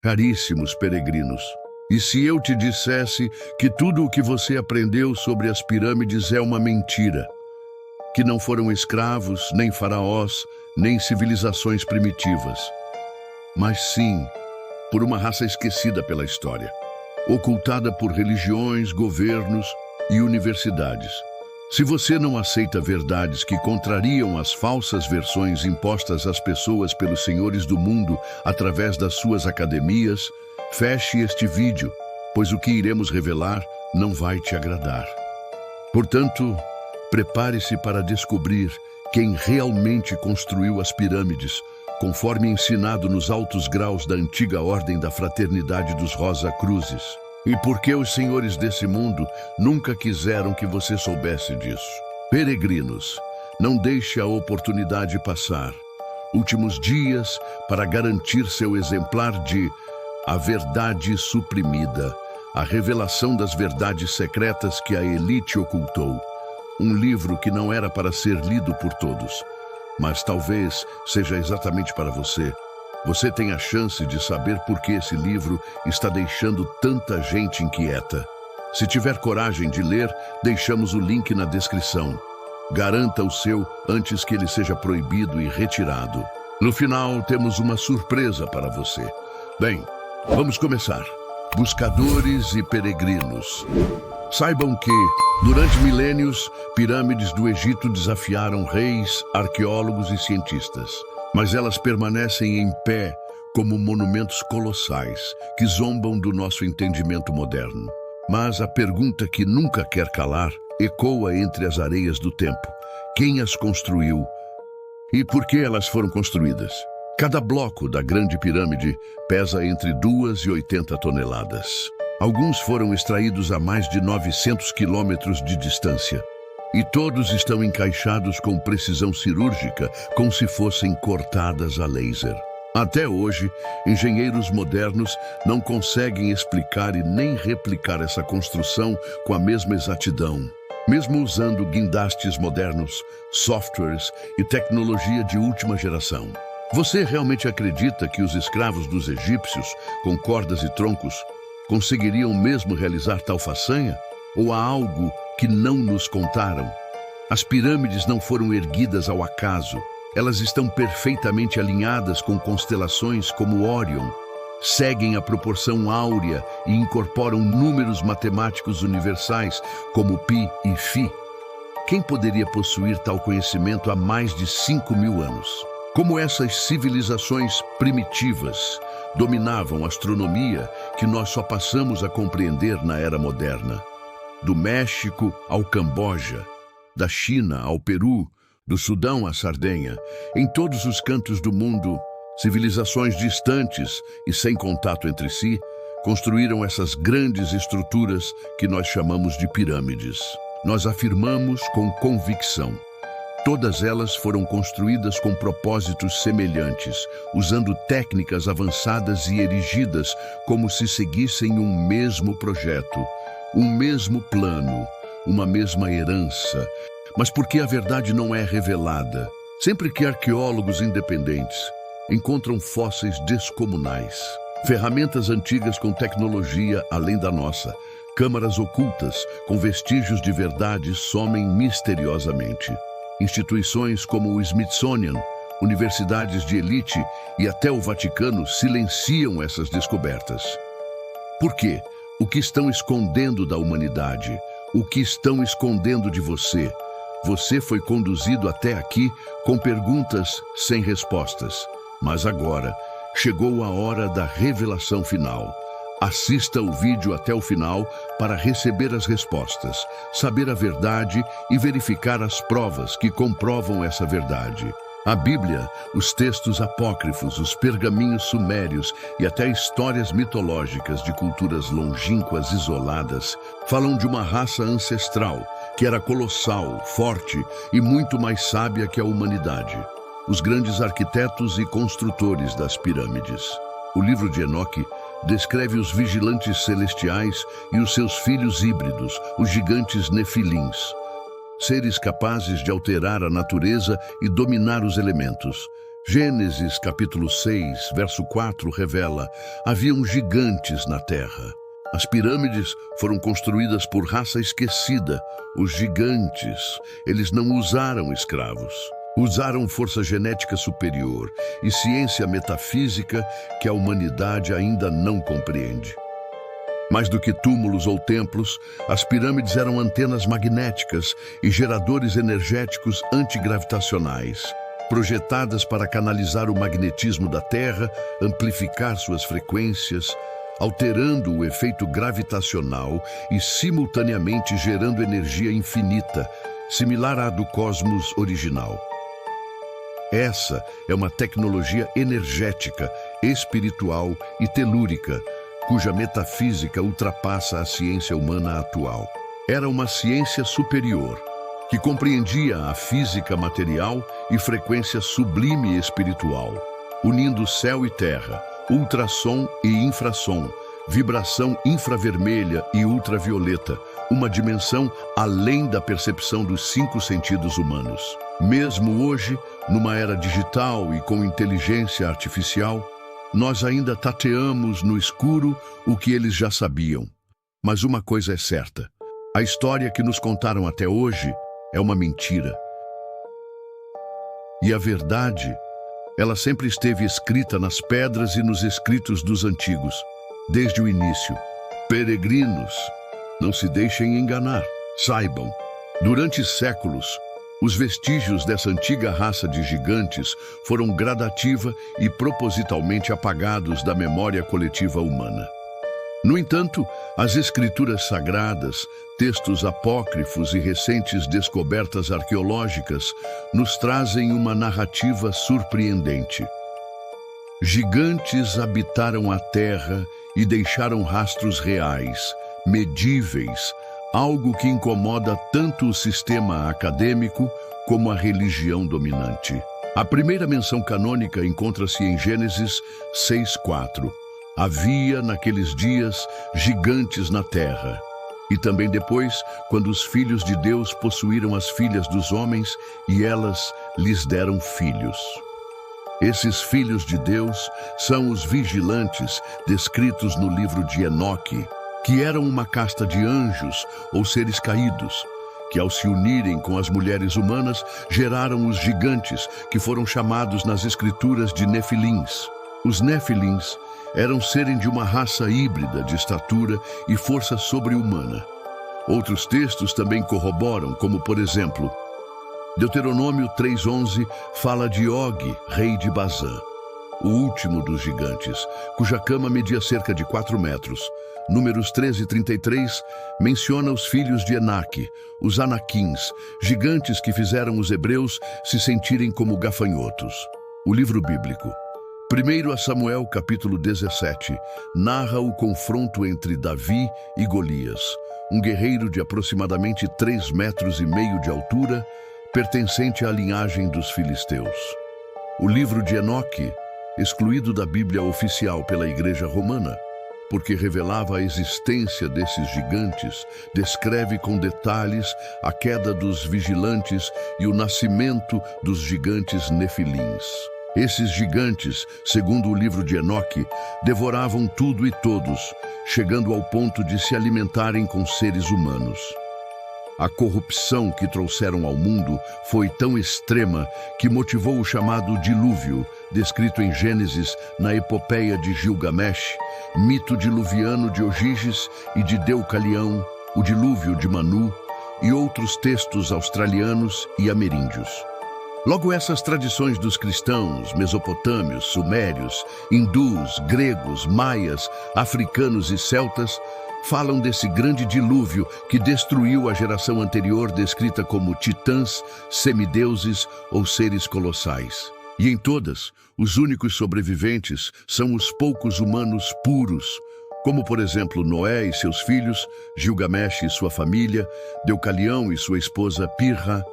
Caríssimos peregrinos, e se eu te dissesse que tudo o que você aprendeu sobre as pirâmides é uma mentira, que não foram escravos, nem faraós, nem civilizações primitivas, mas sim por uma raça esquecida pela história, ocultada por religiões, governos e universidades. Se você não aceita verdades que contrariam as falsas versões impostas às pessoas pelos senhores do mundo através das suas academias, feche este vídeo, pois o que iremos revelar não vai te agradar. Portanto, prepare-se para descobrir quem realmente construiu as pirâmides, conforme ensinado nos altos graus da antiga ordem da Fraternidade dos Rosa Cruzes. E por que os senhores desse mundo nunca quiseram que você soubesse disso? Peregrinos, não deixe a oportunidade passar. Últimos dias para garantir seu exemplar de A Verdade Suprimida, a revelação das verdades secretas que a elite ocultou. Um livro que não era para ser lido por todos, mas talvez seja exatamente para você. Você tem a chance de saber por que esse livro está deixando tanta gente inquieta. Se tiver coragem de ler, deixamos o link na descrição. Garanta o seu antes que ele seja proibido e retirado. No final, temos uma surpresa para você. Bem, vamos começar. Buscadores e peregrinos. Saibam que, durante milênios, pirâmides do Egito desafiaram reis, arqueólogos e cientistas. Mas elas permanecem em pé como monumentos colossais que zombam do nosso entendimento moderno. Mas a pergunta que nunca quer calar ecoa entre as areias do tempo. Quem as construiu? E por que elas foram construídas? Cada bloco da Grande Pirâmide pesa entre 2 e 80 toneladas. Alguns foram extraídos a mais de 900 quilômetros de distância. E todos estão encaixados com precisão cirúrgica, como se fossem cortadas a laser. Até hoje, engenheiros modernos não conseguem explicar e nem replicar essa construção com a mesma exatidão. Mesmo usando guindastes modernos, softwares e tecnologia de última geração. Você realmente acredita que os escravos dos egípcios, com cordas e troncos, conseguiriam mesmo realizar tal façanha? Ou há algo que não nos contaram? As pirâmides não foram erguidas ao acaso. Elas estão perfeitamente alinhadas com constelações como Órion, seguem a proporção áurea e incorporam números matemáticos universais como Pi e Φ. Quem poderia possuir tal conhecimento há mais de 5.000 anos? Como essas civilizações primitivas dominavam a astronomia que nós só passamos a compreender na era moderna? Do México ao Camboja, da China ao Peru, do Sudão à Sardenha, em todos os cantos do mundo, civilizações distantes e sem contato entre si, construíram essas grandes estruturas que nós chamamos de pirâmides. Nós afirmamos com convicção. Todas elas foram construídas com propósitos semelhantes, usando técnicas avançadas e erigidas como se seguissem um mesmo projeto. Um mesmo plano, uma mesma herança. Mas por que a verdade não é revelada? Sempre que arqueólogos independentes encontram fósseis descomunais, ferramentas antigas com tecnologia além da nossa, câmaras ocultas com vestígios de verdade somem misteriosamente. Instituições como o Smithsonian, universidades de elite e até o Vaticano silenciam essas descobertas. Por quê? O que estão escondendo da humanidade? O que estão escondendo de você? Você foi conduzido até aqui com perguntas sem respostas. Mas agora, chegou a hora da revelação final. Assista o vídeo até o final para receber as respostas, saber a verdade e verificar as provas que comprovam essa verdade. A Bíblia, os textos apócrifos, os pergaminhos sumérios e até histórias mitológicas de culturas longínquas isoladas falam de uma raça ancestral que era colossal, forte e muito mais sábia que a humanidade. Os grandes arquitetos e construtores das pirâmides. O livro de Enoque descreve os vigilantes celestiais e os seus filhos híbridos, os gigantes nefilins. Seres capazes de alterar a natureza e dominar os elementos, Gênesis capítulo 6, verso 4 revela: haviam gigantes na terra. As pirâmides foram construídas por raça esquecida. Os gigantes, eles não usaram escravos. Usaram força genética superior e ciência metafísica que a humanidade ainda não compreende. Mais do que túmulos ou templos, as pirâmides eram antenas magnéticas e geradores energéticos antigravitacionais, projetadas para canalizar o magnetismo da Terra, amplificar suas frequências, alterando o efeito gravitacional e simultaneamente gerando energia infinita, similar à do cosmos original. Essa é uma tecnologia energética, espiritual e telúrica, cuja metafísica ultrapassa a ciência humana atual. Era uma ciência superior, que compreendia a física material e frequência sublime espiritual, unindo céu e terra, ultrassom e infrassom, vibração infravermelha e ultravioleta, uma dimensão além da percepção dos 5 sentidos humanos. Mesmo hoje, numa era digital e com inteligência artificial, nós ainda tateamos no escuro o que eles já sabiam. Mas uma coisa é certa: a história que nos contaram até hoje é uma mentira. E a verdade, ela sempre esteve escrita nas pedras e nos escritos dos antigos, desde o início. Peregrinos, não se deixem enganar. Saibam, durante séculos, os vestígios dessa antiga raça de gigantes foram gradativa e propositalmente apagados da memória coletiva humana. No entanto, as escrituras sagradas, textos apócrifos e recentes descobertas arqueológicas nos trazem uma narrativa surpreendente. Gigantes habitaram a terra e deixaram rastros reais, medíveis, algo que incomoda tanto o sistema acadêmico como a religião dominante. A primeira menção canônica encontra-se em Gênesis 6:4. Havia naqueles dias gigantes na terra. E também depois, quando os filhos de Deus possuíram as filhas dos homens e elas lhes deram filhos. Esses filhos de Deus são os vigilantes descritos no livro de Enoque, que eram uma casta de anjos ou seres caídos, que ao se unirem com as mulheres humanas geraram os gigantes, que foram chamados nas escrituras de Nefilins. Os Nefilins eram seres de uma raça híbrida de estatura e força sobre-humana. Outros textos também corroboram, como por exemplo, Deuteronômio 3:11 fala de Og, rei de Bazã, o último dos gigantes, cuja cama media cerca de 4 metros. Números 13:33 menciona os filhos de Enaque, os Anaquins, gigantes que fizeram os hebreus se sentirem como gafanhotos. O livro bíblico 1 Samuel capítulo 17 narra o confronto entre Davi e Golias, um guerreiro de aproximadamente 3,5 metros de altura, pertencente à linhagem dos filisteus. O livro de Enoque, excluído da Bíblia oficial pela Igreja Romana, porque revelava a existência desses gigantes, descreve com detalhes a queda dos vigilantes e o nascimento dos gigantes nefilins. Esses gigantes, segundo o livro de Enoque, devoravam tudo e todos, chegando ao ponto de se alimentarem com seres humanos. A corrupção que trouxeram ao mundo foi tão extrema que motivou o chamado dilúvio, descrito em Gênesis na epopeia de Gilgamesh, mito diluviano de Ogiges e de Deucalião, o dilúvio de Manu e outros textos australianos e ameríndios. Logo, essas tradições dos cristãos, mesopotâmios, sumérios, hindus, gregos, maias, africanos e celtas falam desse grande dilúvio que destruiu a geração anterior, descrita como titãs, semideuses ou seres colossais. E em todas, os únicos sobreviventes são os poucos humanos puros, como por exemplo Noé e seus filhos, Gilgamesh e sua família, Deucalião e sua esposa Pirra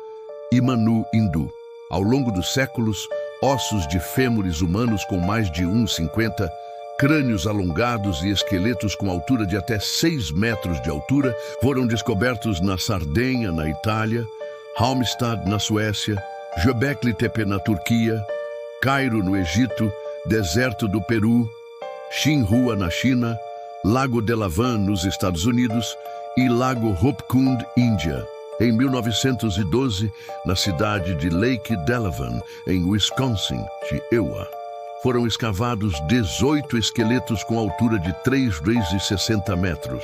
e Manu hindu. Ao longo dos séculos, ossos de fêmures humanos com mais de 1,50, crânios alongados e esqueletos com altura de até 6 metros de altura foram descobertos na Sardenha, na Itália, Halmstad, na Suécia, Göbekli Tepe, na Turquia, Cairo, no Egito, Deserto do Peru, Xinhua, na China, Lago Delavan, nos Estados Unidos e Lago Hopkund, Índia. Em 1912, na cidade de Lake Delavan, em Wisconsin, Iowa, foram escavados 18 esqueletos com altura de 3,60 metros,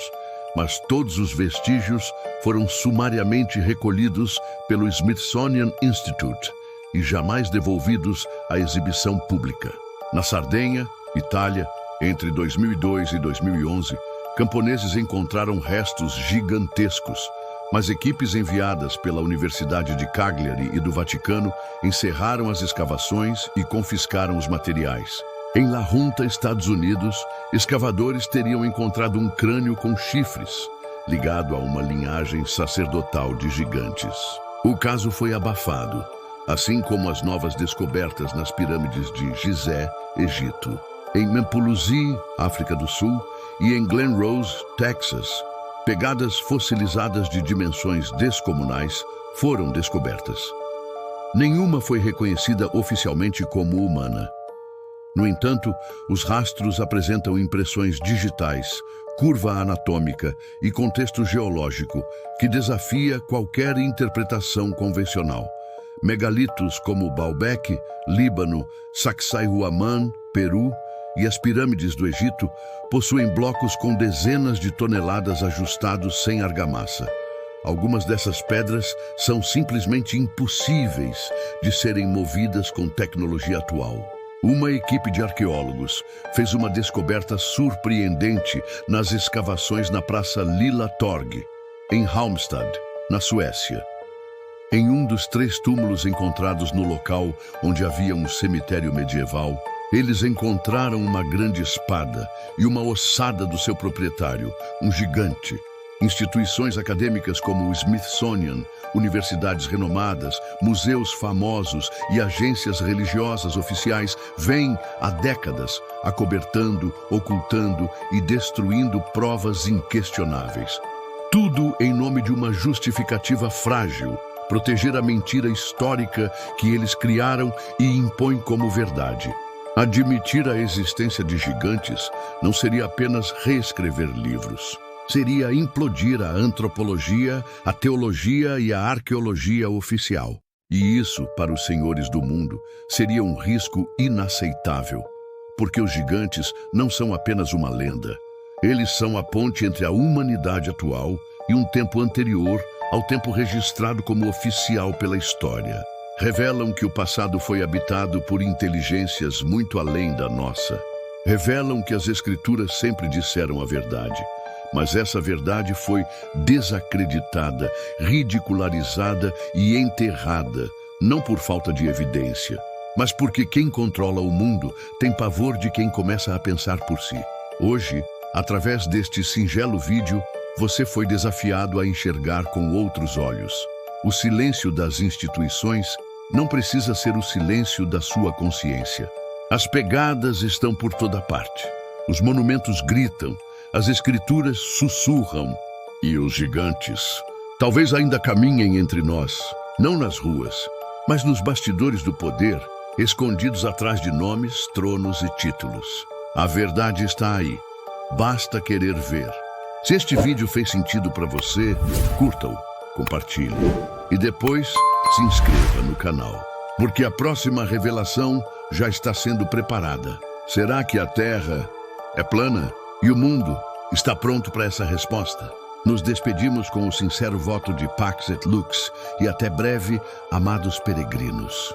mas todos os vestígios foram sumariamente recolhidos pelo Smithsonian Institute e jamais devolvidos à exibição pública. Na Sardenha, Itália, entre 2002 e 2011, camponeses encontraram restos gigantescos, mas equipes enviadas pela Universidade de Cagliari e do Vaticano encerraram as escavações e confiscaram os materiais. Em La Junta, Estados Unidos, escavadores teriam encontrado um crânio com chifres, ligado a uma linhagem sacerdotal de gigantes. O caso foi abafado, assim como as novas descobertas nas pirâmides de Gizé, Egito, em Mempuluzi, África do Sul, e em Glen Rose, Texas. Pegadas fossilizadas de dimensões descomunais foram descobertas. Nenhuma foi reconhecida oficialmente como humana. No entanto, os rastros apresentam impressões digitais, curva anatômica e contexto geológico que desafia qualquer interpretação convencional. Megalitos como Baalbek, Líbano, Sacsayhuaman, Peru, e as pirâmides do Egito possuem blocos com dezenas de toneladas ajustados sem argamassa. Algumas dessas pedras são simplesmente impossíveis de serem movidas com tecnologia atual. Uma equipe de arqueólogos fez uma descoberta surpreendente nas escavações na Praça Lilla Torg, em Halmstad, na Suécia. Em um dos 3 túmulos encontrados no local onde havia um cemitério medieval, eles encontraram uma grande espada e uma ossada do seu proprietário, um gigante. Instituições acadêmicas como o Smithsonian, universidades renomadas, museus famosos e agências religiosas oficiais vêm há décadas acobertando, ocultando e destruindo provas inquestionáveis. Tudo em nome de uma justificativa frágil, proteger a mentira histórica que eles criaram e impõem como verdade. Admitir a existência de gigantes não seria apenas reescrever livros. Seria implodir a antropologia, a teologia e a arqueologia oficial. E isso, para os senhores do mundo, seria um risco inaceitável. Porque os gigantes não são apenas uma lenda. Eles são a ponte entre a humanidade atual e um tempo anterior ao tempo registrado como oficial pela história. Revelam que o passado foi habitado por inteligências muito além da nossa. Revelam que as escrituras sempre disseram a verdade, mas essa verdade foi desacreditada, ridicularizada e enterrada, não por falta de evidência, mas porque quem controla o mundo tem pavor de quem começa a pensar por si. Hoje, através deste singelo vídeo, você foi desafiado a enxergar com outros olhos. O silêncio das instituições não precisa ser o silêncio da sua consciência. As pegadas estão por toda parte. Os monumentos gritam, as escrituras sussurram. E os gigantes talvez ainda caminhem entre nós, não nas ruas, mas nos bastidores do poder, escondidos atrás de nomes, tronos e títulos. A verdade está aí. Basta querer ver. Se este vídeo fez sentido para você, curta-o, compartilhe e depois se inscreva no canal, porque a próxima revelação já está sendo preparada. Será que a Terra é plana e o mundo está pronto para essa resposta? Nos despedimos com o sincero voto de Pax et Lux e até breve, amados peregrinos.